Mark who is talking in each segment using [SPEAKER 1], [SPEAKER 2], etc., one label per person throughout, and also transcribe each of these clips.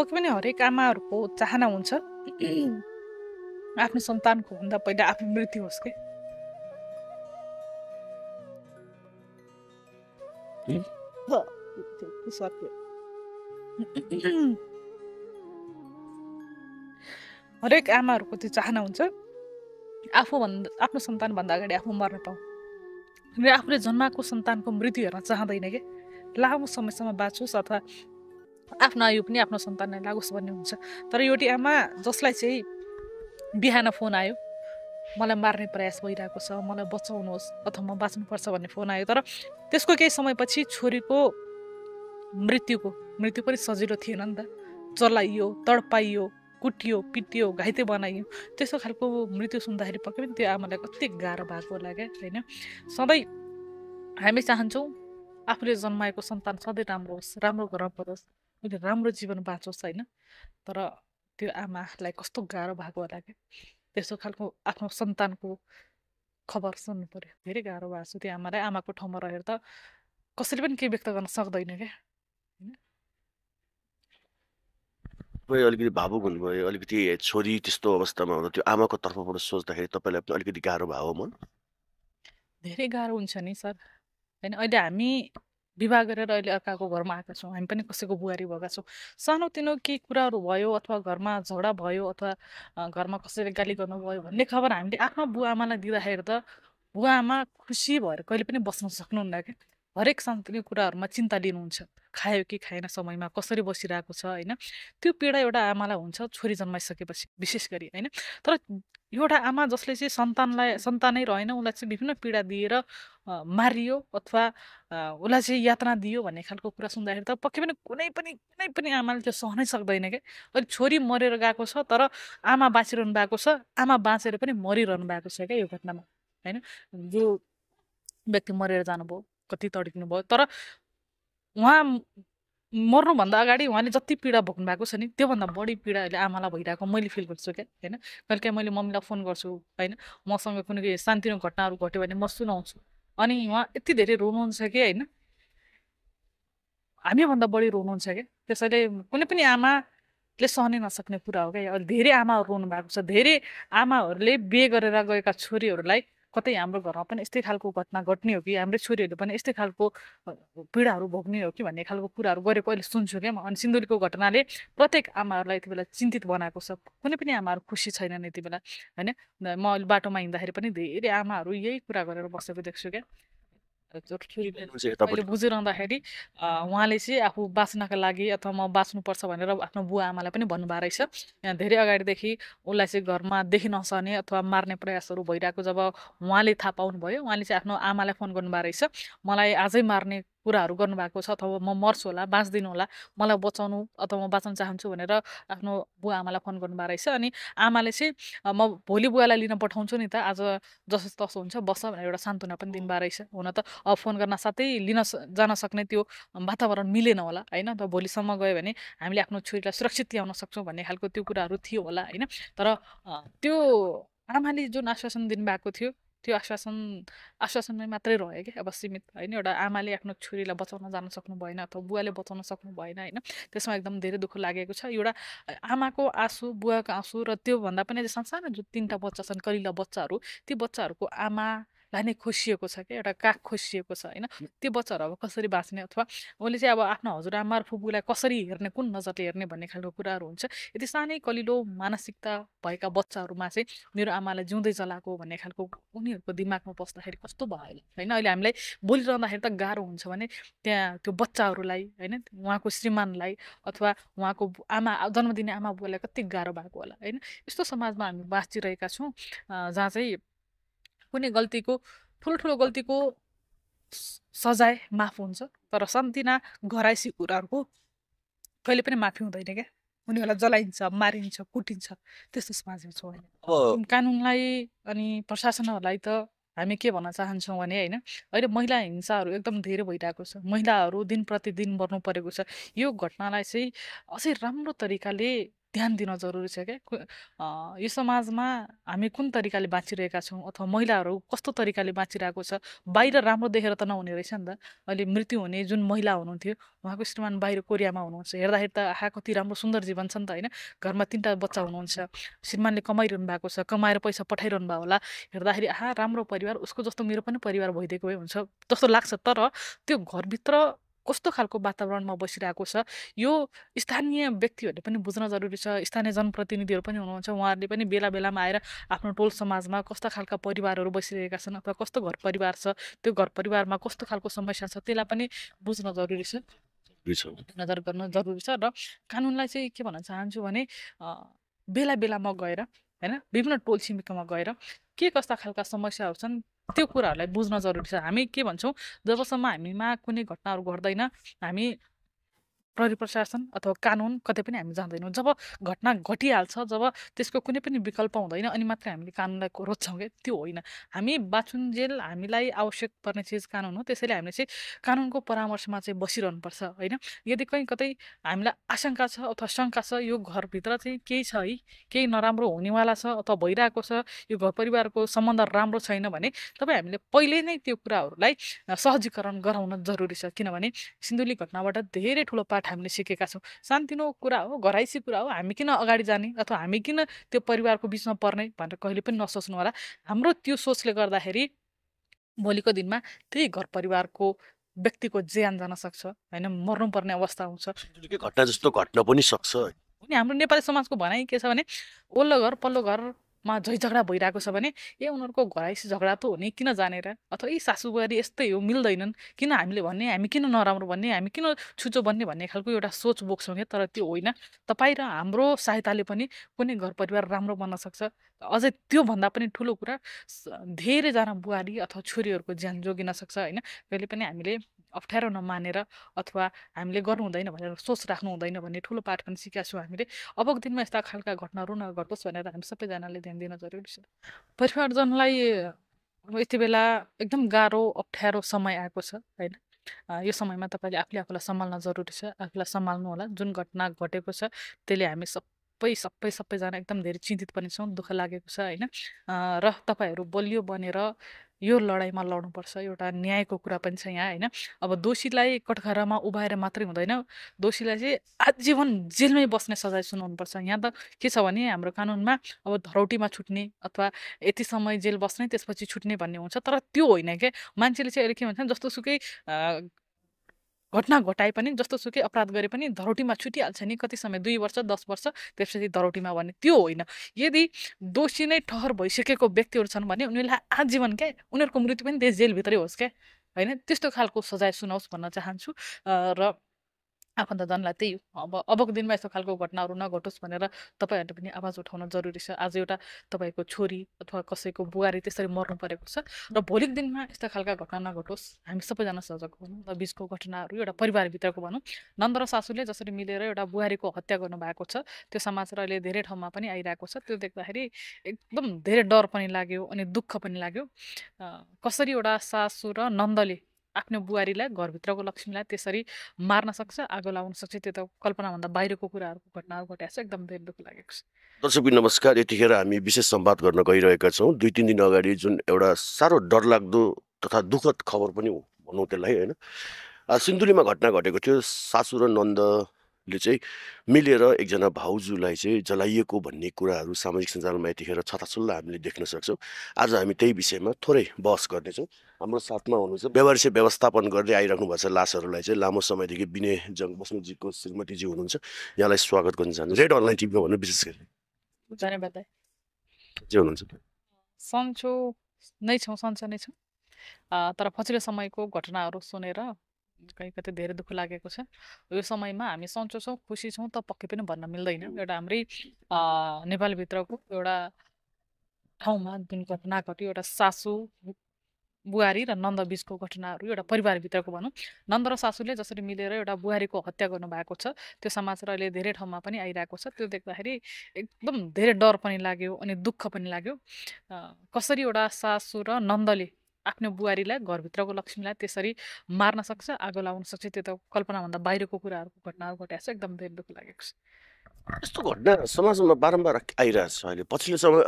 [SPEAKER 1] पक्कै पनि हरेक आमाहरूको चाहना हुन्छ आफ्नो सन्तानको भन्दा पहिला आफ्नो मृत्यु होस् के। हरेक आमाहरूको त्यो चाहना हुन्छ आफ्नो सन्तानभन्दा अगाडि आफू मर्न पाऊ र आफूले जन्माएको सन्तानको मृत्यु हेर्न चाहँदैन कि लामो समयसम्म बाँचोस् अथवा आफ्नो आयु पनि आफ्नो सन्तानलाई लागोस् भन्ने हुन्छ। तर एउटी आमा जसलाई चाहिँ बिहान फोन आयो मलाई मार्ने प्रयास भइरहेको छ, मलाई बचाउनुहोस् अथवा म बाँच्नुपर्छ भन्ने फोन आयो, तर त्यसको केही समयपछि छोरीको मृत्यु पनि सजिलो थिएन नि त। जलाइयो, तडपाइयो, कुटियो, पिटियो, घाइते बनाइयो। त्यस्तो खालको मृत्यु सुन्दाखेरि पक्कै पनि त्यो आमालाई कति गाह्रो भएको होला क्या होइन। सधैँ हामी चाहन्छौँ आफूले जन्माएको सन्तान सधैँ राम्रो होस्, राम्रो घरमा परोस्, उसले राम्रो जीवन बाँचोस् होइन। तर त्यो आमालाई कस्तो गाह्रो भएको होला क्या त्यस्तो खालको आफ्नो सन्तानको खबर सुन्नु पर्यो। धेरै गाह्रो भएको छ त्यो आमालाई। आमाको ठाउँमा रहेर त कसैले पनि केही व्यक्त गर्न सक्दैन क्या।
[SPEAKER 2] अलिकति भावुक हुनुभयो, अलिकति छोरी त्यस्तो अवस्थामा हुँदा त्यो आमाको तर्फबाट सोच्दाखेरि तपाईँलाई पनि अलिकति गाह्रो भयो मन?
[SPEAKER 1] धेरै गाह्रो हुन्छ नि सर होइन। अहिले हामी विवाह गरेर अहिले अर्काको घरमा आएका छौँ, हामी पनि कसैको बुहारी भएका छौँ। सानोतिनो केही कुराहरू भयो अथवा घरमा झगडा भयो अथवा घरमा कसैले गाली गर्नुभयो भन्ने खबर हामीले आफ्नो बुवा आमालाई दिँदाखेरि त बुवा आमा खुसी भएर कहिले पनि बस्न सक्नुहुन्न क्या। हरेक सानोतिनो कुराहरूमा चिन्ता लिनुहुन्छ, खायो कि खाएन, समयमा कसरी बसिरहेको छ होइन। त्यो पीडा एउटा आमालाई हुन्छ छोरी जन्माइसकेपछि विशेष गरी होइन। तर एउटा आमा जसले चाहिँ सन्तानै रहेन उसलाई चाहिँ विभिन्न पीडा दिएर मारियो अथवा उसलाई चाहिँ यातना दियो भन्ने खालको कुरा सुन्दाखेरि त पक्कै पनि कुनै पनि आमाले त्यो सहनै सक्दैन क्या। अहिले छोरी मरेर गएको छ तर आमा बाँचिरहनु भएको छ, आमा बाँचेर पनि मरिरहनु भएको छ क्या यो घटनामा होइन। जो व्यक्ति मरेर जानुभयो, कति तड्किनु भयो, तर उहाँ मर्नुभन्दा अगाडि उहाँले जति पीडा भोग्नु भएको छ नि त्योभन्दा बढी पीडा अहिले आमालाई भइरहेको मैले फिल गर्छु क्या होइन। कहिलेकाहीँ मैले मम्मीलाई फोन गर्छु होइन, मसँग कुनै सानोतिनो घटनाहरू घट्यो भने म सुनाउँछु अनि उहाँ यति धेरै रोनुहुन्छ कि होइन, हामीभन्दा बढी रोनुहुन्छ क्या। त्यसैले कुनै पनि आमाले सहनै नसक्ने कुरा हो क्या। अहिले धेरै आमाहरू रोनु भएको छ। धेरै आमाहरूले बिहे गरेर गएका छोरीहरूलाई कतै हाम्रो घरमा पनि यस्तै खालको घटना घट्ने हो कि हाम्रै छोरीहरूले पनि यस्तै खालको पीडाहरू भोग्ने हो कि भन्ने खालको कुराहरू गरेको अहिले सुन्छु क्या म। अनि सिन्धुलीको घटनाले प्रत्येक आमाहरूलाई यति बेला चिन्तित बनाएको छ। कुनै पनि आमाहरू खुसी छैनन् यति बेला होइन। म अहिले बाटोमा हिँड्दाखेरि पनि धेरै आमाहरू यही कुरा गरेर बसेको देख्छु क्या। अहिले बुझिरहँदाखेरि उहाँले चाहिँ आफू बाँच्नका लागि अथवा म बाँच्नुपर्छ भनेर आफ्नो बुवा आमालाई पनि भन्नुभएको रहेछ। यहाँ धेरै अगाडिदेखि उसलाई चाहिँ घरमा देखि नसर्ने अथवा मार्ने प्रयासहरू भइरहेको जब उहाँले थाहा पाउनुभयो उहाँले चाहिँ आफ्नो आमालाई फोन गर्नुभएको रहेछ। मलाई आजै मार्ने कुराहरू गर्नुभएको छ अथवा म मर्छु होला, बाँच्दिनँ होला, मलाई बचाउनु अथवा म बाँच्न चाहन्छु भनेर आफ्नो बुवा आमालाई फोन गर्नुभएको रहेछ। अनि आमाले चाहिँ म भोलि बुवालाई लिन पठाउँछु नि त, आज जसो तसो हुन्छ बस्छ भनेर एउटा सान्त्वना पनि दिनुभएको रहेछ। हुन त फोन गर्न साथै जान सक्ने त्यो वातावरण मिलेन होला होइन। त भोलिसम्म गयो भने हामीले आफ्नो छोरीलाई सुरक्षित ल्याउन सक्छौँ भन्ने खालको त्यो कुराहरू थियो होला होइन। तर त्यो आमाले जुन आश्वासन दिनुभएको थियो त्यो आश्वासनमै मात्रै रह्यो कि अब सीमित होइन। एउटा आमाले आफ्नो छोरीलाई बचाउन जान सक्नु भएन अथवा बुवाले बचाउन सक्नु भएन होइन। त्यसमा एकदम धेरै दुःख लागेको छ। एउटा आमाको आँसु, बुवाको आँसु र त्योभन्दा पनि सानो जो 3टा बच्चा छन् कलिला बच्चाहरू, ती बच्चाहरूको आमालाई नै खोसिएको छ क्या, एउटा काख खोसिएको छ होइन। त्यो बच्चाहरू अब कसरी बाँच्ने अथवा उसले चाहिँ अब आफ्नो हजुरआमा र फुपूलाई कसरी हेर्ने, कुन नजरले हेर्ने भन्ने खालको कुराहरू हुन्छ। यति सानै कलिलो मानसिकता भएका बच्चाहरूमा चाहिँ मेरो आमालाई जिउँदै जलाएको भन्ने खालको उनीहरूको दिमागमा पस्दाखेरि कस्तो भयो होइन। अहिले हामीलाई बोलिरहँदाखेरि त गाह्रो हुन्छ भने त्यहाँ त्यो बच्चाहरूलाई होइन, उहाँको श्रीमानलाई अथवा उहाँको आमा जन्म दिने आमा बुवालाई कति गाह्रो भएको होला होइन। यस्तो समाजमा हामी बाँचिरहेका छौँ जहाँ चाहिँ कुनै गल्तीको ठुल्ठुलो गल्तीको सजाय माफ हुन्छ तर सानोतिना घराइसी कुराहरूको कहिले पनि माफी हुँदैन क्या। उनीहरूलाई जलाइन्छ, मारिन्छ, कुटिन्छ। त्यस्तो समाजमा छौँ होइन। कानुनलाई अनि प्रशासनहरूलाई त हामी के भन्न चाहन्छौँ भने होइन, अहिले महिला हिंसाहरू एकदम धेरै भइरहेको छ। महिलाहरू दिन प्रतिदिन मर्नु परेको छ। यो घटनालाई चाहिँ अझै राम्रो तरिकाले ध्यान दिन जरुरी छ क्या। यो समाजमा हामी कुन तरिकाले बाँचिरहेका छौँ अथवा महिलाहरू कस्तो तरिकाले बाँचिरहेको छ, बाहिर राम्रो देखेर त नहुने रहेछ नि त। अहिले मृत्यु हुने जुन महिला हुनुहुन्थ्यो, उहाँको श्रीमान बाहिर कोरियामा हुनुहुन्छ, हेर्दाखेरि त आहा कति राम्रो सुन्दर जीवन छ नि त होइन। घरमा 3टा बच्चा हुनुहुन्छ, श्रीमानले कमाइरहनु भएको छ, कमाएर पैसा पठाइरहनु भयो होला, हेर्दाखेरि आहा राम्रो परिवार, उसको जस्तो मेरो पनि परिवार भइदिएको भए हुन्छ जस्तो लाग्छ। तर त्यो घरभित्र कस्तो खालको वातावरणमा बसिरहेको छ, यो स्थानीय व्यक्तिहरूले पनि बुझ्न जरुरी छ। स्थानीय जनप्रतिनिधिहरू पनि हुनुहुन्छ, उहाँहरूले पनि बेला बेलामा आएर आफ्नो टोल समाजमा कस्ता खालका परिवारहरू बसिरहेका छन् अथवा कस्तो घर परिवार छ, त्यो घर परिवारमा कस्तो खालको समस्या छ, त्यसलाई पनि बुझ्न जरुरी छ, नजर गर्न जरुरी छ। र कानुनलाई चाहिँ के भन्न चाहन्छु भने बेला बेलामा गएर होइन, विभिन्न टोल छिमेकीमा गएर के कस्ता खालका समस्याहरू छन् त्यो कुराहरूलाई बुझ्न जरुरी छ। हामी के भन्छौँ, जबसम्म हामीमा कुनै घटनाहरू घट्दैन, हामी प्रहरी प्रशासन अथवा कानुन कतै पनि हामी जाँदैनौँ। जब घटना घटिहाल्छ, जब त्यसको कुनै पनि विकल्प हुँदैन, अनि मात्रै हामीले कानुनलाई रोज्छौँ क्या, त्यो होइन। हामी बाँचुन्जेल हामीलाई आवश्यक पर्ने चिज कानुन हो, त्यसैले हामीले चाहिँ कानुनको परामर्शमा चाहिँ बसिरहनुपर्छ होइन। यदि कहीँ कतै हामीलाई आशंका छ अथवा शङ्का छ यो घरभित्र चाहिँ केही छ है, केही नराम्रो हुनेवाला छ अथवा भइरहेको छ, यो घर परिवारको सम्बन्ध राम्रो छैन भने तपाईँ हामीले पहिले नै त्यो कुराहरूलाई सहजीकरण गराउन जरुरी छ। किनभने सिन्धुली घटनाबाट धेरै ठुलो पाठ हामीले सिकेका छौँ। सानोतिनो कुरा हो, घराइसी कुरा हो, हामी किन अगाडि जाने अथवा हामी किन त्यो परिवारको बिचमा पर्ने भनेर कहिले पनि नसोच्नु होला। हाम्रो त्यो सोचले गर्दाखेरि भोलिको दिनमा त्यही घर परिवारको व्यक्तिको ज्यान जान सक्छ होइन, मर्नुपर्ने अवस्था हुन्छ।
[SPEAKER 2] घटना जस्तो घट्न पनि सक्छ।
[SPEAKER 1] अनि हाम्रो नेपाली समाजको भनाइ के छ भने, ओल्लो घर पल्लो घरमा झै झगडा भइरहेको छ भने उनीहरूको घराइसी झगडा त हो नि, किन जानेर, अथवा सासू बुहारी यस्तै हो मिल्दैनन्, किन हामीले भन्ने, हामी किन नराम्रो भन्ने, हामी किन छुचो बन्ने भन्ने खालको एउटा सोच बोक्छौँ क्या। तर त्यो होइन, तपाईँ र हाम्रो सहायताले पनि कुनै घर परिवार राम्रो बन्न सक्छ। अझै त्योभन्दा पनि ठुलो कुरा, धेरैजना बुहारी अथवा छोरीहरूको ज्यान जोगिन सक्छ होइन। कहिले पनि हामीले अप्ठ्यारो नमानेर अथवा हामीले गर्नु हुँदैन भनेर सोच राख्नु हुँदैन भन्ने ठुलो पाठ पनि सिकेका छौँ हामीले। अबको दिनमा यस्ता खालका घटनाहरू नघटोस् भनेर हामी सबैजनाले ध्यान दिन जरुरी छ। परिवारजनलाई अब यति बेला एकदम गाह्रो अप्ठ्यारो समय आएको छ होइन। यो समयमा तपाईँले आफूले आफूलाई सम्हाल्न जरुरी छ, आफूलाई सम्हाल्नु होला। जुन घटना घटेको छ त्यसले हामी सबैजना एकदम धेरै चिन्तित पनि छौँ, दुःख लागेको छ होइन। र तपाईँहरू बलियो बनेर यो लडाइँमा लड्नुपर्छ। एउटा न्यायको कुरा पनि छ यहाँ होइन। अब दोषीलाई कठघरामा उभाएर मात्रै हुँदैन, दोषीलाई चाहिँ आजीवन जेलमै बस्ने सजाय सुनाउनुपर्छ। यहाँ त के छ भने हाम्रो कानुनमा अब धरौटीमा छुट्ने अथवा यति समय जेल बस्ने त्यसपछि छुट्ने भन्ने हुन्छ, तर त्यो होइन क्या। मान्छेले चाहिँ अहिले के भन्छ, जस्तोसुकै घटना घटाए पनि, जस्तोसुकै अपराध गरे पनि धरौटीमा छुटिहाल्छ नि, कति समय 2 वर्ष 10 वर्ष त्यसपछि धरौटीमा भन्ने त्यो होइन। यदि दोषी नै ठहर भइसकेको व्यक्तिहरू छन् भने उनीहरूलाई आजीवन क्या, उनीहरूको मृत्यु पनि त्यस जेलभित्रै होस् क्या होइन, त्यस्तो खालको सजाय सुनाओस् भन्न चाहन्छु। र आफन्तजनलाई त्यही हो, अबको दिनमा यस्तो खालको घटनाहरू नघटोस् भनेर तपाईँहरूले पनि आवाज उठाउन जरुरी छ। आज एउटा तपाईँको छोरी अथवा कसैको बुहारी त्यसरी मर्नु परेको छ, र भोलिको दिनमा यस्ता खालका घटना नघटोस्, हामी सबैजना सजग हुनु। र बिचको घटनाहरू एउटा परिवारभित्रको भनौँ, नन्द र सासूले जसरी मिलेर एउटा बुहारीको हत्या गर्नुभएको छ, त्यो समाचार अहिले धेरै ठाउँमा पनि आइरहेको छ। त्यो देख्दाखेरि एकदम धेरै डर पनि लाग्यो अनि दुःख पनि लाग्यो। कसरी एउटा सासू र नन्दले आफ्नो बुहारीलाई, घरभित्रको लक्ष्मीलाई त्यसरी मार्न सक्छ, आगो लाउन सक्छ, त्यो त कल्पनाभन्दा बाहिरको कुराहरूको घटनाहरू घटेको छ। एकदम धेरै दुःख लागेको छ।
[SPEAKER 2] दर्शकबिन नमस्कार, यतिखेर हामी विशेष संवाद गर्न गइरहेका छौँ। 2-3 दिन अगाडि जुन एउटा साह्रो डरलाग्दो तथा दुःखद खबर पनि भनौँ त्यसलाई होइन, सिन्धुलीमा घटना घटेको थियो। सासू र नन्दले चाहिँ मिलेर एकजना भाउजूलाई चाहिँ जलाइएको भन्ने कुराहरू सामाजिक सञ्जालमा यतिखेर छताछुल्ला हामीले देख्न सक्छौँ। आज हामी त्यही विषयमा थोरै बहस गर्नेछौँ। हाम्रो साथमा हुनुहुन्छ व्यवहारिक व्यवस्थापन गर्दै आइराख्नु भएको छ लासहरूलाई चाहिँ लामो समयदेखि विनय जङ बस्नुजीको श्रीमतीजी हुनुहुन्छ, यहाँलाई स्वागत गर्न चाहन्छु। रेड अनलाइन टिभीमा भन्नु विशेष गरी
[SPEAKER 1] धन्यवाद।
[SPEAKER 2] के हुनुहुन्छ?
[SPEAKER 1] सन्चो नै छौँ, सन्चो नै छौँ, तर पछिल्लो समयको घटनाहरू सुनेर कहीँ कतै धेरै दुःख लागेको छ। यो समयमा हामी सन्चो छौँ, खुसी छौँ त पक्कै पनि भन्न मिल्दैन। एउटा हाम्रै नेपालभित्रको एउटा ठाउँमा जुन घटना घट्यो, एउटा सासू बुहारी र नन्द बिचको घटनाहरू, एउटा परिवारभित्रको भनौँ, नन्द र सासूले जसरी मिलेर एउटा बुहारीको हत्या गर्नुभएको छ, त्यो समाचार अहिले धेरै ठाउँमा पनि आइरहेको छ। त्यो देख्दाखेरि एकदम धेरै डर पनि लाग्यो अनि दुःख पनि लाग्यो। कसरी एउटा सासू र नन्दले आफ्नो बुहारीलाई, घरभित्रको लक्ष्मीलाई त्यसरी मार्न सक्छ, आगो लाउन सक्छ, त्यो त कल्पनाभन्दा बाहिरको कुराहरूको घटनाहरू घटेको छ। एकदम धेरै दुःख लागेको छ।
[SPEAKER 2] यस्तो घटना समाजमा बारम्बार आइरहेछ अहिले पछिल्लो समय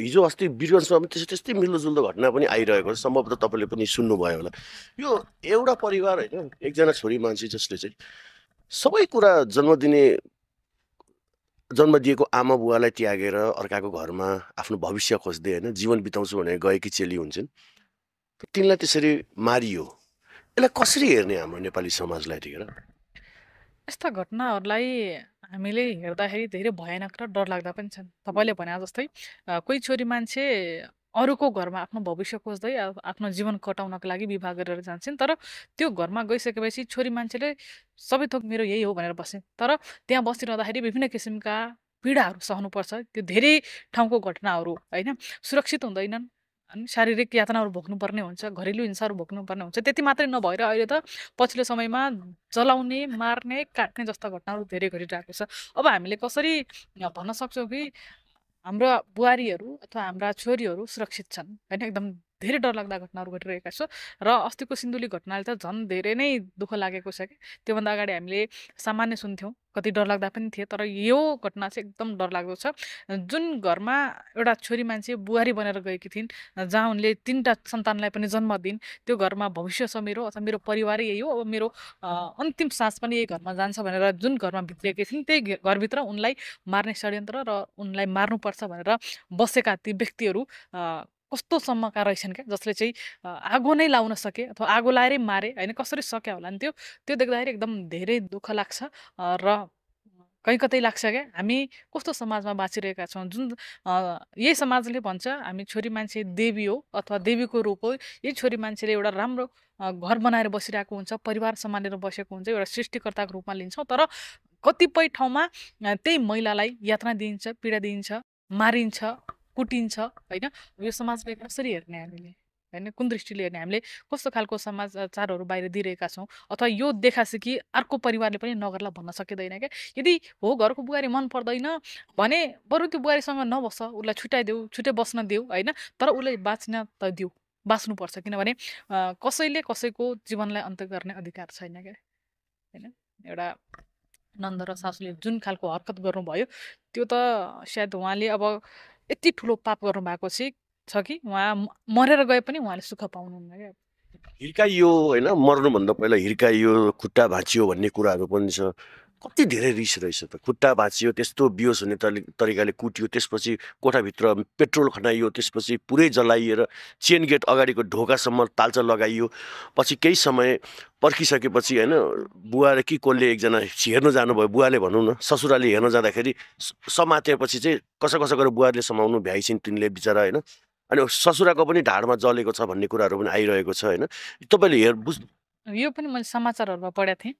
[SPEAKER 2] हिजो अस्ति वीरगन्जमा पनि त्यस्तै मिल्दोजुल्दो घटना पनि आइरहेको छ सम्भवतः तपाईँले पनि सुन्नुभयो होला यो एउटा परिवार होइन एकजना छोरी मान्छे जसले चाहिँ सबै कुरा जन्म दिएको आमा बुवालाई त्यागेर अर्काको घरमा आफ्नो भविष्य खोज्दै होइन जीवन बिताउँछु भनेर गएकी चेली हुन्छन् तिनलाई त्यसरी मारियो यसलाई कसरी हेर्ने हाम्रो नेपाली समाजलाई यतिखेर
[SPEAKER 1] यस्ता घटनाहरूलाई हामीले हेर्दाखेरि धेरै भयानक र डरलाग्दा पनि छन्। तपाईँले भने जस्तै कोही छोरी मान्छे अरूको घरमा आफ्नो भविष्य खोज्दै आफ्नो जीवन कटाउनको लागि विवाह गरेर जान्छन्। तर त्यो घरमा गइसकेपछि छोरी मान्छेले सबै थोक मेरो यही हो भनेर बस्छन्। तर त्यहाँ बसिरहँदाखेरि विभिन्न किसिमका पीडाहरू सहनुपर्छ। त्यो धेरै ठाउँको घटनाहरू होइन, सुरक्षित हुँदैनन् अनि शारीरिक यातनाहरू भोग्नुपर्ने हुन्छ, घरेलु हिंसाहरू भोग्नुपर्ने हुन्छ। त्यति मात्रै नभएर अहिले त पछिल्लो समयमा जलाउने, मार्ने, काट्ने जस्ता घटनाहरू धेरै घटिरहेको छ। अब हामीले कसरी भन्न सक्छौँ कि हाम्रा बुहारीहरू अथवा हाम्रा छोरीहरू सुरक्षित छन् होइन? एकदम धेरै डरलाग्दा घटनाहरू घटिरहेका छ र अस्तिको सिन्धुली घटनाले त झन् धेरै नै दुःख लागेको छ कि त्योभन्दा अगाडि हामीले सामान्य सुन्थ्यौँ, कति डरलाग्दा पनि थिए। तर यो घटना चाहिँ एकदम डरलाग्दो छ। जुन घरमा एउटा छोरी मान्छे बुहारी बनेर गएकी थिइन्, जहाँ उनले 3टा सन्तानलाई पनि जन्म दिइन्, त्यो घरमा भविष्य छ मेरो अथवा मेरो परिवारै यही हो, अब मेरो अन्तिम सास पनि यही घरमा जान्छ भनेर जुन घरमा भित्रिएकी थिइन्, त्यही घरभित्र उनलाई मार्ने षड्यन्त्र र उनलाई मार्नुपर्छ भनेर बसेका ती व्यक्तिहरू कस्तोसम्मका रहेछन् क्या, जसले चाहिँ आगो नै लाउन सके अथवा आगो लाएरै मारे होइन, कसरी सक्या होला नि त्यो त्यो देख्दाखेरि एकदम धेरै दुःख लाग्छ। र कहीँ कतै लाग्छ क्या हामी कस्तो समाजमा बाँचिरहेका छौँ, जुन यही समाजले भन्छ हामी छोरी मान्छे देवी हो अथवा देवीको रूप हो। यही छोरी मान्छेले एउटा राम्रो घर बनाएर बसिरहेको हुन्छ, परिवार सम्हालेर बसेको हुन्छ, एउटा सृष्टिकर्ताको रूपमा लिन्छौँ। तर कतिपय ठाउँमा त्यही महिलालाई यातना दिइन्छ, पीडा दिइन्छ, मारिन्छ, कुटिन्छ होइन। यो समाजलाई कसरी हेर्ने हामीले होइन, कुन दृष्टिले हेर्ने, हामीले कस्तो खालको समाचारहरू बाहिर दिइरहेका छौँ अथवा यो देखासे कि अर्को परिवारले पनि नगर्ला भन्न सकिँदैन क्या। यदि हो घरको बुहारी मन पर्दैन भने बरु त्यो बुहारीसँग नबस्छ, उसलाई छुट्याइदेऊ, छुट्टै बस्न देऊ होइन। तर उसलाई बाँच्न त देऊ, बाँच्नुपर्छ, किनभने कसैले कसैको जीवनलाई अन्त्य गर्ने अधिकार छैन क्या होइन। एउटा नन्द र सासूले जुन खालको हरकत गर्नुभयो त्यो त सायद उहाँले अब यति ठुलो पाप गर्नुभएको छ कि उहाँ मरेर गए पनि उहाँले सुख पाउनुहुन्न क्या।
[SPEAKER 2] हिर्काइयो होइन, मर्नुभन्दा पहिला हिर्काइयो, खुट्टा भाँचियो भन्ने कुराहरू पनि छ। कति धेरै रिस रहेछ त, खुट्टा भाँचियो, त्यस्तो बिहोस हुने तरिकाले कुट्यो, त्यसपछि कोठाभित्र पेट्रोल खनाइयो, त्यसपछि पुरै जलाइएर चेन गेट अगाडिको ढोकासम्म ताल्चा लगाइयो। पछि केही समय पर्खिसकेपछि होइन बुवा र कि कसले एकजना हेर्न जानुभयो, बुवाले भनौँ न, ससुराले हेर्न जाँदाखेरि समातेपछि चाहिँ कसै कसै गरेर बुवाले समाउनु भ्याइछिन् तिनले बिचरा होइन। अनि ससुराको पनि ढाडमा जलेको छ भन्ने कुराहरू पनि आइरहेको छ होइन। तपाईँले
[SPEAKER 1] यो पनि मैले समाचारहरूमा पढेको थिएँ।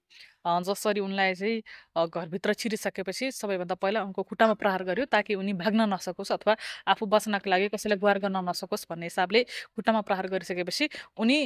[SPEAKER 1] जसरी उनलाई चाहिँ घरभित्र छिरिसकेपछि सबैभन्दा पहिला उनको खुट्टामा प्रहार गर्यो ताकि उनी भाग्न नसकोस् अथवा आफू बच्नको लागि कसैलाई गुहार गर्न नसकोस् भन्ने हिसाबले खुट्टामा प्रहार गरिसकेपछि उनी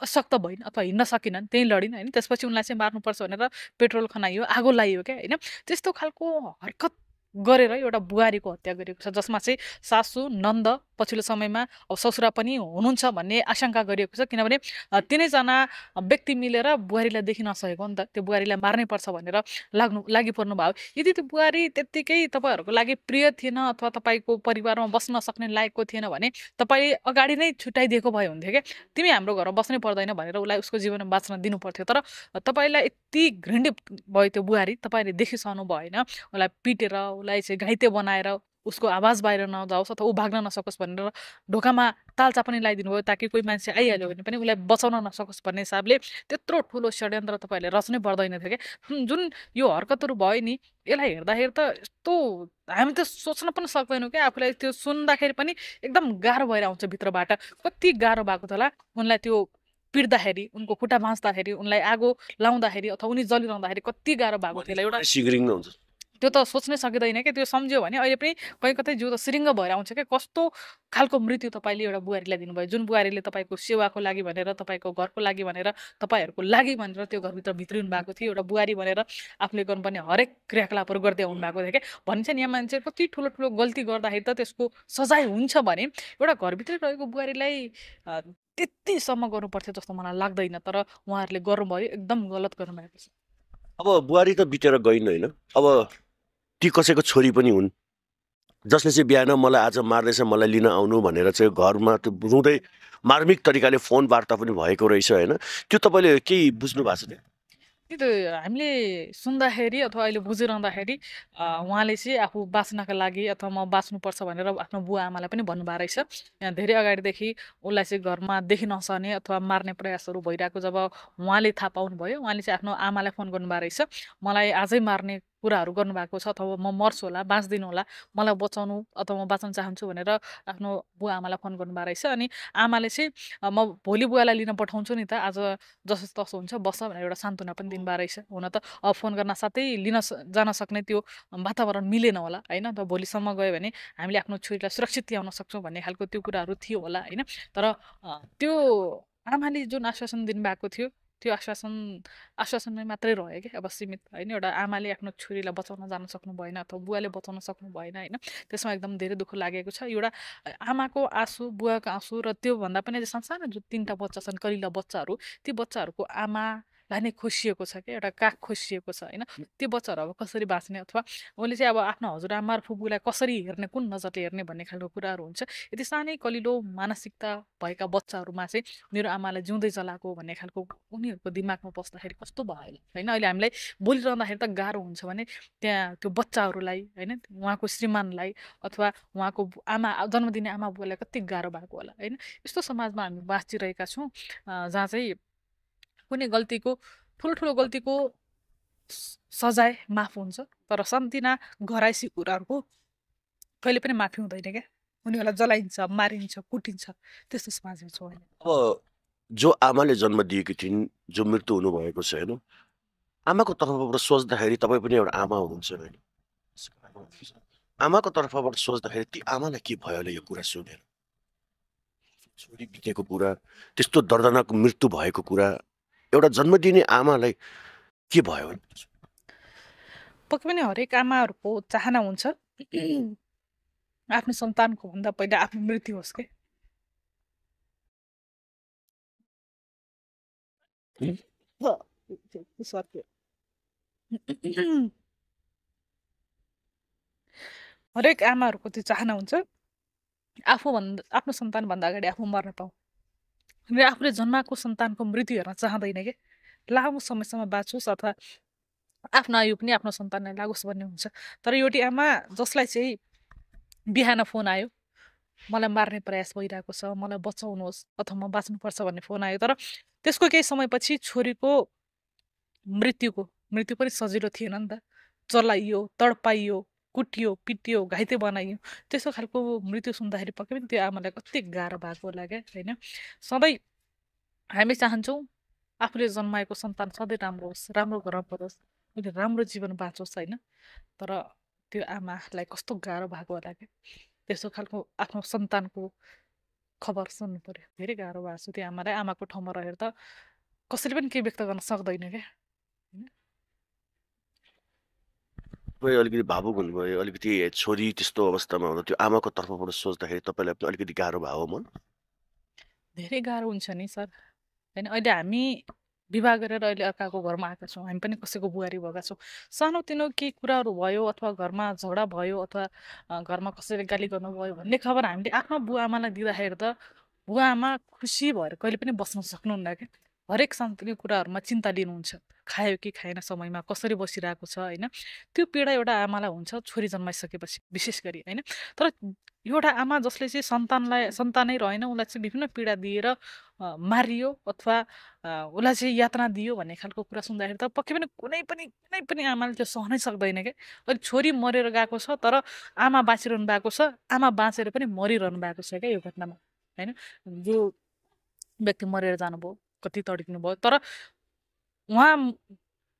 [SPEAKER 1] अशक्त भइन् अथवा हिँड्न सकिनन्, त्यहीँ लडिन् होइन। त्यसपछि उनलाई चाहिँ मार्नुपर्छ भनेर पेट्रोल खनाइयो, आगो लाइयो क्या होइन। त्यस्तो खालको हरकत गरेर एउटा बुहारीको हत्या गरेको छ, जसमा चाहिँ सासू, नन्द, पछिल्लो समयमा अब ससुरा पनि हुनुहुन्छ भन्ने आशंका गरिएको छ। किनभने तिनैजना व्यक्ति मिलेर बुहारीलाई देखि नसकेको नि त, त्यो बुहारीलाई मार्नै पर्छ भनेर लागि पर्नु भयो। यदि त्यो बुहारी त्यत्तिकै तपाईँहरूको लागि प्रिय थिएन अथवा तपाईँको परिवारमा बस्न सक्ने लायकको थिएन भने तपाईँले अगाडि नै छुट्याइदिएको भए हुन्थ्यो क्या। तिमी हाम्रो घरमा बस्नै पर्दैन भनेर उसलाई उसको जीवनमा बाँच्न दिनु पर्थ्यो। तर तपाईँलाई यति घृणित भयो त्यो बुहारी, तपाईँले देखिसहनु भएन। उसलाई पिटेर, उसलाई चाहिँ घाइते बनाएर उसको आवाज बाहिर नजाओस् अथवा ऊ भाग्न नसकोस् भनेर ढोकामा ताल्चा पनि लगाइदिनु भयो ताकि कोही मान्छे आइहाल्यो भने पनि उसलाई बचाउन नसकोस् भन्ने हिसाबले त्यत्रो ठुलो षड्यन्त्र तपाईँहरूले रच्नै पर्दैन थियो क्या। जुन यो हरकतहरू भयो नि, यसलाई हेर्दाखेरि त यस्तो हामी त सोच्न पनि सक्दैनौँ क्या। आफूलाई त्यो सुन्दाखेरि पनि एकदम गाह्रो भएर आउँछ भित्रबाट। कति गाह्रो भएको थियो होला उनलाई त्यो पिट्दाखेरि, उनको खुट्टा भाँच्दाखेरि, उनलाई आगो लाउँदाखेरि अथवा उनी जलिरहँदाखेरि कति गाह्रो भएको थियो एउटा।
[SPEAKER 2] सिग्रिङ हुन्छ
[SPEAKER 1] त्यो त सोच्नै सकिँदैन क्या। त्यो सम्झ्यो भने अहिले पनि कहीँ कतै जिउ त सिरिङ्ग भएर आउँछ क्या। कस्तो खालको मृत्यु तपाईँले एउटा बुहारीलाई दिनुभयो, जुन बुहारीले तपाईँको सेवाको लागि भनेर, तपाईँको घरको लागि भनेर, तपाईँहरूको लागि भनेर त्यो घरभित्र भित्रिनु भएको थियो। एउटा बुहारी भनेर आफूले गर्नुपर्ने हरेक क्रियाकलापहरू गर्दै आउनु भएको थियो क्या। भनिन्छ नि यहाँ मान्छे कति ठुलो ठुलो गल्ती गर्दाखेरि त त्यसको सजाय हुन्छ भने एउटा घरभित्रै रहेको बुहारीलाई त्यतिसम्म गर्नुपर्थ्यो जस्तो मलाई लाग्दैन। तर उहाँहरूले गर्नुभयो, एकदम गलत गर्नुभएको छ।
[SPEAKER 2] अब बुहारी त बितेर गइन् होइन। अब ती कसैको छोरी पनि हुन् जसले चाहिँ बिहान मलाई आज मार्दैछ मलाई लिन आउनु भनेर चाहिँ घरमा त्यो रुँदै मार्मिक तरिकाले फोन वार्ता पनि भएको रहेछ होइन त्यो तपाईँले केही बुझ्नु भएको छ त्यो
[SPEAKER 1] त्यही त हामीले सुन्दाखेरि अथवा अहिले बुझिरहँदाखेरि उहाँले चाहिँ आफू बाँच्नका लागि अथवा म बाँच्नुपर्छ भनेर आफ्नो बुवा आमालाई पनि भन्नुभएको रहेछ यहाँ धेरै अगाडिदेखि उसलाई चाहिँ घरमा देखि नसर्ने अथवा मार्ने प्रयासहरू भइरहेको जब उहाँले थाहा पाउनुभयो उहाँले चाहिँ आफ्नो आमालाई फोन गर्नुभएको रहेछ मलाई आजै मार्ने कुराहरू गर्नुभएको छ अथवा म मर्छु होला बाँच्दिनँ होला मलाई बचाउनु अथवा म बाँच्न चाहन्छु भनेर आफ्नो बुवा आमालाई फोन गर्नुभएको रहेछ अनि आमाले चाहिँ म भोलि बुवालाई लिन पठाउँछु नि त आज जसो तसो हुन्छ बस्छ भनेर एउटा सान्त्वना पनि दिनुभएको रहेछ हुन त फोन गर्न साथै जान सक्ने त्यो वातावरण मिलेन होला होइन त भोलिसम्म गयो भने हामीले आफ्नो छोरीलाई सुरक्षित ल्याउन सक्छौँ भन्ने खालको त्यो कुराहरू थियो होला होइन तर त्यो आमाले जुन आश्वासन दिनुभएको थियो त्यो आश्वासनमै मात्रै रह्यो कि अब सीमित होइन एउटा आमाले आफ्नो छोरीलाई बचाउन जान सक्नु भएन अथवा बुवाले बचाउन सक्नु भएन होइन त्यसमा एकदम धेरै दुःख लागेको छ एउटा आमाको आँसु बुवाको आँसु र त्योभन्दा पनि सानो जो 3टा बच्चा छन् कलिला बच्चाहरू ती बच्चाहरूको आमालाई नै खोसिएको छ क्या एउटा काख खोसिएको छ होइन त्यो बच्चाहरू अब कसरी बाँच्ने अथवा उसले चाहिँ अब आफ्नो हजुरआमा र फुपूलाई कसरी हेर्ने कुन नजरले हेर्ने भन्ने खालको कुराहरू हुन्छ यति सानै कलिलो मानसिकता भएका बच्चाहरूमा चाहिँ मेरो आमालाई जिउँदै जलाएको भन्ने खालको उनीहरूको दिमागमा पस्दाखेरि कस्तो भयो होइन अहिले हामीलाई बोलिरहँदाखेरि त गाह्रो हुन्छ भने त्यहाँ त्यो बच्चाहरूलाई होइन उहाँको श्रीमानलाई अथवा उहाँको आमा जन्म दिने आमा बुवालाई कति गाह्रो भएको होला होइन यस्तो समाजमा हामी बाँचिरहेका छौँ जहाँ चाहिँ कुनै गल्तीको ठुलो गल्तीको सजाय माफ हुन्छ तर सानतिना घराइसी कुराहरूको कहिले पनि माफी हुँदैन क्या उनीहरूलाई जलाइन्छ मारिन्छ कुटिन्छ त्यस्तो समाजमा छौँ अहिले
[SPEAKER 2] अब जो आमाले जन्म दिएकी थिइन् जो मृत्यु हुनुभएको छ होइन आमाको तर्फबाट सोच्दाखेरि तपाईँ पनि एउटा आमा हुनुहुन्छ होइन आमाको तर्फबाट सोच्दाखेरि ती आमालाई के भयो होला यो कुरा सुनेर छोरी बितेको कुरा त्यस्तो दर्दनाक मृत्यु भएको कुरा एउटा जन्म दिने आमालाई के भयो
[SPEAKER 1] पक्कै पनि हरेक आमाहरूको चाहना हुन्छ आफ्नो सन्तानको भन्दा पहिला आफ्नो मृत्यु होस् के हरेक आमाहरूको त्यो चाहना हुन्छ आफ्नो सन्तानभन्दा अगाडि आफू मर्न पाऊँ र आफूले जन्माएको सन्तानको मृत्यु हेर्न चाहँदैन कि लामो समयसम्म बाँचोस् अथवा आफ्नो आयु पनि आफ्नो सन्तानलाई लागोस् भन्ने हुन्छ तर एउटी आमा जसलाई चाहिँ बिहान फोन आयो मलाई मार्ने प्रयास भइरहेको छ मलाई बचाउनुहोस् अथवा म बाँच्नुपर्छ भन्ने फोन आयो तर त्यसको केही समयपछि छोरीको मृत्यु पनि सजिलो थिएन नि त जलाइयो तडपाइयो कुटियो पिटियो घाइते बनाइयो त्यस्तो खालको मृत्यु सुन्दाखेरि पक्कै पनि त्यो आमालाई कति गाह्रो भएको होला क्या होइन सधैँ हामी चाहन्छौँ आफूले जन्माएको सन्तान सधैँ राम्रो होस् राम्रो घरमा परोस् उसले राम्रो जीवन बाँचोस् होइन तर त्यो आमालाई कस्तो गाह्रो भएको होला क्या त्यस्तो खालको आफ्नो सन्तानको खबर सुन्नु पर्यो धेरै गाह्रो भएको छ त्यो आमालाई आमाको ठाउँमा रहेर त कसैले पनि केही व्यक्त गर्न सक्दैन क्या
[SPEAKER 2] तपाईँ अलिकति भावुक हुनुभयो अलिकति छोरी त्यस्तो अवस्थामा हुँदा त्यो आमाको तर्फबाट सोच्दाखेरि तपाईँलाई पनि अलिकति गाह्रो भयो मन
[SPEAKER 1] धेरै गाह्रो हुन्छ नि सर होइन अहिले हामी विवाह गरेर अहिले अर्काको घरमा आएका छौँ हामी पनि कसैको बुहारी भएका छौँ सानोतिनो केही कुराहरू भयो अथवा घरमा झगडा भयो अथवा घरमा कसैले गाली गर्नुभयो भन्ने खबर हामीले आफ्नो बुवा आमालाई दिँदाखेरि त बुवा आमा खुसी भएर कहिले पनि बस्न सक्नुहुन्न क्या हरेक सानोतिनो कुराहरूमा चिन्ता लिनुहुन्छ खायो कि खाएन समयमा कसरी बसिरहेको छ होइन त्यो पीडा एउटा आमालाई हुन्छ छोरी जन्माइसकेपछि विशेष गरी होइन तर एउटा आमा जसले चाहिँ सन्तानै रहेन उसलाई चाहिँ विभिन्न पीडा दिएर मारियो अथवा उसलाई चाहिँ यातना दियो भन्ने खालको कुरा सुन्दाखेरि त पक्कै पनि कुनै पनि आमाले त्यो सहनै सक्दैन क्या अहिले छोरी मरेर गएको छ तर आमा बाँचिरहनु भएको छ आमा बाँचेर पनि मरिरहनु भएको छ क्या यो घटनामा होइन जो व्यक्ति मरेर जानुभयो कति तड्किनु भयो तर उहाँ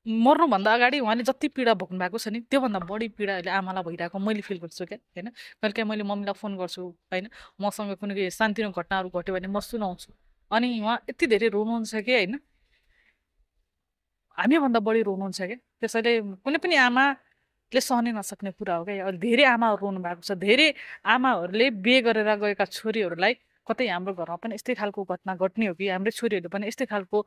[SPEAKER 1] मर्नुभन्दा अगाडि उहाँले जति पीडा भोग्नु भएको छ नि त्योभन्दा बढी पीडा अहिले आमालाई भइरहेको मैले फिल गर्छु क्या होइन कहिलेकाहीँ मैले मम्मीलाई फोन गर्छु होइन मसँग कुनै सानोतिनो घटनाहरू घट्यो भने म सुनाउँछु अनि उहाँ यति धेरै रोनुहुन्छ कि होइन हामीभन्दा बढी रोनुहुन्छ क्या त्यसैले कुनै पनि आमाले सहनै नसक्ने कुरा हो क्या अहिले धेरै आमाहरू रोनु भएको छ धेरै आमाहरूले बिहे गरेर गएका छोरीहरूलाई कतै हाम्रो घरमा पनि यस्तै खालको घटना घट्ने हो कि हाम्रै छोरीहरूले पनि यस्तै खालको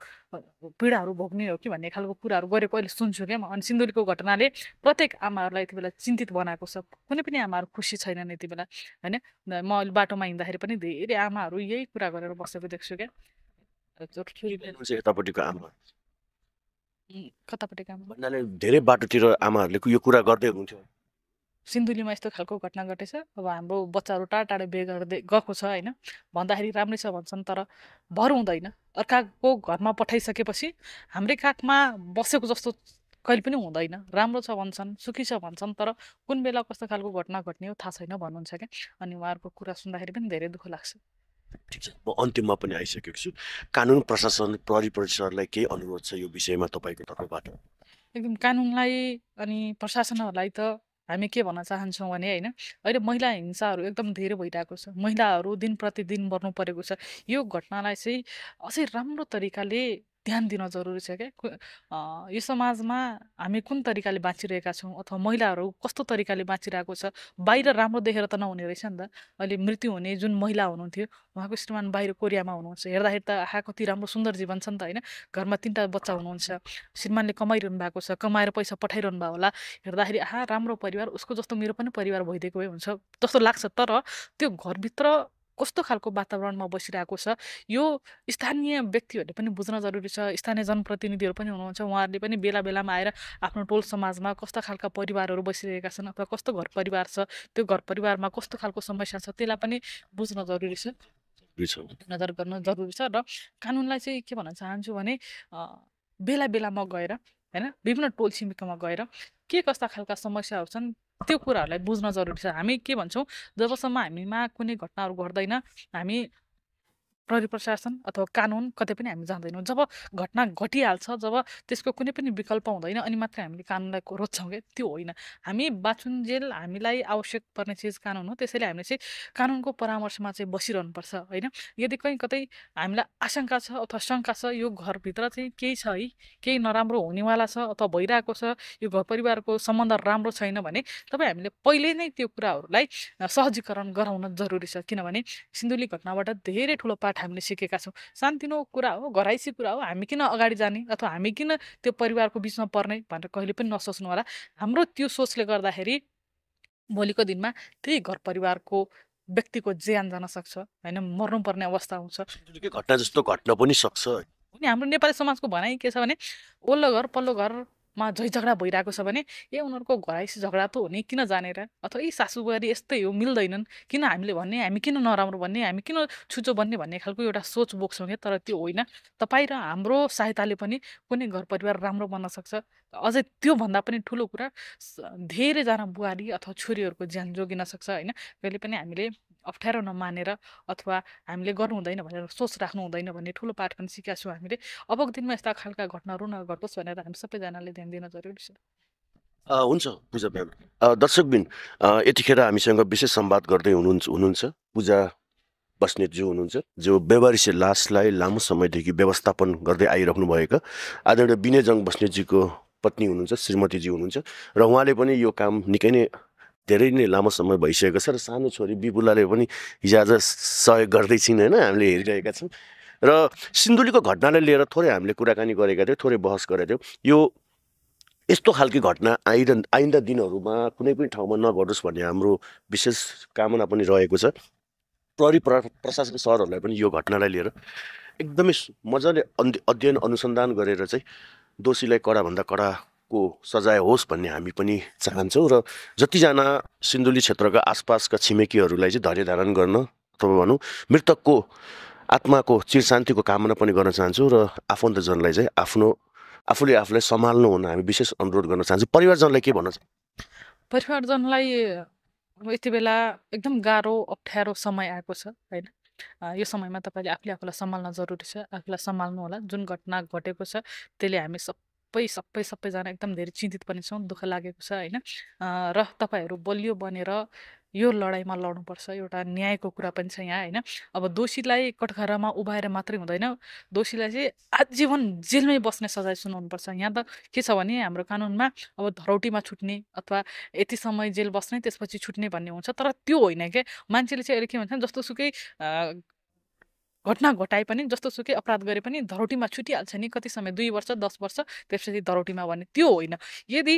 [SPEAKER 1] पीडाहरू भोग्ने हो कि भन्ने खालको कुराहरू गरेको अहिले सुन्छु क्या म। अनि सिन्धुलीको घटनाले प्रत्येक आमाहरूलाई यति बेला चिन्तित बनाएको छ। कुनै पनि आमाहरू खुसी छैनन् यति बेला होइन। म अहिले बाटोमा हिँड्दाखेरि पनि धेरै आमाहरू यही कुरा गरेर बसेको देख्छु क्या।
[SPEAKER 2] यतापट्टिको आमा
[SPEAKER 1] कतापट्टिको आमा
[SPEAKER 2] भन्नाले धेरै बाटोतिर आमाहरूले यो कुरा गर्दै हुनुहुन्थ्यो।
[SPEAKER 1] सिन्धुलीमा यस्तो खालको घटना घटेछ, अब हाम्रो बच्चाहरू टाढा टाढा बिहे गर्दै गएको छ होइन भन्दाखेरि राम्रै छ भन्छन्, तर भर हुँदैन। अर्काको घरमा पठाइसकेपछि हाम्रै काखमा बसेको जस्तो कहिले पनि हुँदैन। राम्रो छ भन्छन्, सुखी छ भन्छन्, तर कुन बेला कस्तो खालको घटना घट्ने हो थाहा छैन भन्नुहुन्छ क्या। अनि उहाँहरूको कुरा सुन्दाखेरि पनि धेरै दुःख लाग्छ।
[SPEAKER 2] ठिक छ, म अन्तिममा पनि आइसकेको छु। कानुन प्रशासन प्रहरी परिसरलाई केही अनुरोध छ यो विषयमा तपाईँको तर्फबाट?
[SPEAKER 1] एकदम कानुनलाई अनि प्रशासनहरूलाई त हामी के भन्न चाहन्छौँ भने होइन, अहिले महिला हिंसाहरू एकदम धेरै भइरहेको छ। महिलाहरू दिन प्रतिदिन बढ्नु परेको छ। यो घटनालाई चाहिँ अझै राम्रो तरिकाले ध्यान दिन जरुरी छ क्या। यो समाजमा हामी कुन तरिकाले बाँचिरहेका छौँ अथवा महिलाहरू कस्तो तरिकाले बाँचिरहेको छ, बाहिर राम्रो देखेर त नहुने रहेछ नि त। अहिले मृत्यु हुने जुन महिला हुनुहुन्थ्यो उहाँको श्रीमान बाहिर कोरियामा हुनुहुन्छ। हेर्दाखेरि त आहा कति राम्रो सुन्दर जीवन छ नि त होइन। घरमा 3टा बच्चा हुनुहुन्छ, श्रीमानले कमाइरहनु भएको छ, कमाएर पैसा पठाइरहनु भयो होला। हेर्दाखेरि आहा राम्रो परिवार, उसको जस्तो मेरो पनि परिवार भइदिएको भए हुन्छ जस्तो लाग्छ। तर त्यो घरभित्र कस्तो खालको वातावरणमा बसिरहेको छ यो स्थानीय व्यक्तिहरूले पनि बुझ्न जरुरी छ। स्थानीय जनप्रतिनिधिहरू पनि हुनुहुन्छ, उहाँहरूले पनि बेला बेलामा आएर आफ्नो टोल समाजमा कस्ता खालका परिवारहरू बसिरहेका छन् अथवा कस्तो घर परिवार छ, त्यो घर परिवारमा कस्तो खालको समस्या छ त्यसलाई पनि बुझ्न जरुरी छ, नजर गर्न जरुरी छ। र कानुनलाई चाहिँ के भन्न चाहन्छु भने बेला बेलामा गएर होइन विभिन्न टोल छिमेकीमा गएर के कस्ता खालका समस्याहरू छन् त्यो कुराहरूलाई बुझ्न जरुरी छ। हामी के भन्छौँ, जबसम्म हामीमा कुनै घटनाहरू घट्दैन हामी प्रहरी प्रशासन अथवा कानुन कतै पनि हामी जाँदैनौँ। जब घटना घटिहाल्छ, जब त्यसको कुनै पनि विकल्प हुँदैन अनि मात्रै हामीले कानुनलाई रोज्छौँ क्या, त्यो होइन। हामी बाँचुन्जेल हामीलाई आवश्यक पर्ने चिज कानुन हो। त्यसैले हामीले चाहिँ कानुनको परामर्शमा चाहिँ बसिरहनुपर्छ होइन। यदि कहीँ कतै हामीलाई आशंका छ अथवा शङ्का छ यो घरभित्र चाहिँ केही छ है, केही नराम्रो हुनेवाला छ अथवा भइरहेको छ, यो घर परिवारको सम्बन्ध राम्रो छैन भने तपाईँ हामीले पहिले नै त्यो कुराहरूलाई सहजीकरण गराउन जरुरी छ। किनभने सिन्धुली घटनाबाट धेरै ठुलो पाठ हामीले सिकेका छौँ। सानोतिनो कुरा हो, घराइसी कुरा हो, हामी किन अगाडि जाने अथवा हामी किन त्यो परिवारको बिचमा पर्ने भनेर कहिले पनि नसोच्नु होला। हाम्रो त्यो सोचले गर्दाखेरि भोलिको दिनमा त्यही घर परिवारको व्यक्तिको ज्यान जान सक्छ होइन, मर्नुपर्ने अवस्था आउँछ।
[SPEAKER 2] घटना जस्तो घट्न पनि सक्छ।
[SPEAKER 1] अनि हाम्रो नेपाली समाजको भनाइ के छ भने ओल्लो घर पल्लो घरमा झै झगडा भइरहेको छ भने उनीहरूको घराइसी झगडा त हो नि, किन जानेर, अथवा सासू बुहारी यस्तै हो मिल्दैनन्, किन हामीले भन्ने, हामी किन नराम्रो भन्ने, हामी किन छुचो भन्ने भन्ने खालको एउटा सोच बोक्छौँ क्या। तर त्यो होइन। तपाईँ र हाम्रो सहायताले पनि कुनै घर परिवार राम्रो बन्न सक्छ। अझै त्योभन्दा पनि ठुलो कुरा धेरैजना बुहारी अथवा छोरीहरूको ज्यान जोगिन सक्छ होइन। कहिले पनि हामीले अप्ठ्यारो नमानेर अथवा हामीले गर्नु हुँदैन भनेर सोच राख्नु हुँदैन भन्ने ठुलो पाठ पनि सिकेका छौँ हामीले। अबको दिनमा यस्ता खालका घटनाहरू नघटोस् भनेर हामी सबैजनाले ध्यान दिन जरुरी छ।
[SPEAKER 2] हुन्छ पूजा म्याम। दर्शकबिन यतिखेर हामीसँग विशेष संवाद गर्दै हुनुहुन्छ पूजा बस्नेतज्यू हुनुहुन्छ, जो बेवारिसे लासलाई लामो समयदेखि व्यवस्थापन गर्दै आइराख्नु भएका आदरणीय विनयजङ बस्नेतजीको पत्नी हुनुहुन्छ, श्रीमतीजी हुनुहुन्छ। र उहाँले पनि यो काम निकै नै धेरै नै लामो समय भइसकेको छ। र सानो छोरी विपुलाले पनि हिजोआज सहयोग गर्दै छिन् होइन, हामीले हेरिरहेका छौँ। र सिन्धुलीको घटनालाई लिएर थोरै हामीले कुराकानी गरेका थियौँ, थोरै बहस गरेका थियौँ। यो यस्तो खालको घटना आइन्दा दिनहरूमा कुनै पनि ठाउँमा नघटोस् भन्ने हाम्रो विशेष कामना पनि रहेको छ। प्रहरी प्रशासन सहरहरूलाई पनि यो घटनालाई लिएर एकदमै मजाले अध्ययन अनुसन्धान गरेर चाहिँ दोषीलाई कडाभन्दा कडाको सजाय होस् भन्ने हामी पनि चाहन्छौँ। र जतिजना सिन्धुली क्षेत्रका आसपासका छिमेकीहरूलाई चाहिँ धैर्य धारण गर्न अथवा भनौँ मृतकको आत्माको चिरशान्तिको कामना पनि गर्न चाहन्छु। र आफन्तजनलाई चाहिँ आफूले आफूलाई सम्हाल्नु हुन हामी विशेष अनुरोध गर्न चाहन्छु। परिवारजनलाई के भन्न चाहन्छु?
[SPEAKER 1] परिवारजनलाई यति बेला एकदम गाह्रो अप्ठ्यारो समय आएको छ होइन। यो समयमा तपाईँले आफूलाई सम्हाल्न जरुरी छ। आफूलाई सम्हाल्नु होला। जुन घटना घटेको छ त्यसले हामी सबैजना एकदम धेरै चिन्तित पनि छौँ, दुःख लागेको छ होइन। र तपाईँहरू बलियो बनेर यो लडाइँमा लड्नुपर्छ। एउटा न्यायको कुरा पनि छ यहाँ होइन। अब दोषीलाई कठघरामा उभाएर मात्रै हुँदैन, दोषीलाई चाहिँ आजीवन जेलमै बस्ने सजाय सुनाउनुपर्छ। यहाँ त के छ भने हाम्रो कानुनमा अब धरौटीमा छुट्ने अथवा यति समय जेल बस्ने त्यसपछि छुट्ने भन्ने हुन्छ, तर त्यो होइन क्या। मान्छेले चाहिँ अहिले के भन्छ, जस्तो सुकै घटना घटाए पनि जस्तोसुकै अपराध गरे पनि धरोटीमा छुटिहाल्छ नि, कति समय 2 वर्ष 10 वर्ष त्यसपछि धरोटीमा भन्ने त्यो होइन। यदि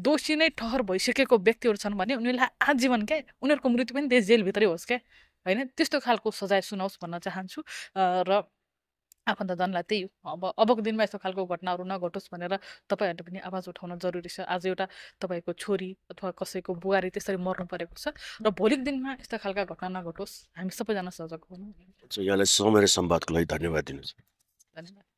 [SPEAKER 1] दोषी नै ठहर भइसकेको व्यक्तिहरू छन् भने उनीहरूलाई आजीवन क्या, उनीहरूको मृत्यु पनि देश जेलभित्रै होस् क्या, होइन त्यस्तो खालको सजाय सुनाओस् भन्न चाहन्छु। र आफन्तजनलाई त्यही हो, अबको दिनमा यस्तो खालको घटनाहरू नघटोस् भनेर तपाईँहरूले पनि आवाज उठाउन जरुरी छ। आज एउटा तपाईँको छोरी अथवा कसैको बुहारी त्यसरी मर्नु परेको छ र भोलिको दिनमा यस्ता खालका घटना नघटोस्, हामी सबैजना सजग हुनु।
[SPEAKER 2] यहाँलाई समय र संवादको लागि धन्यवाद दिनुहोस्।
[SPEAKER 1] धन्यवाद।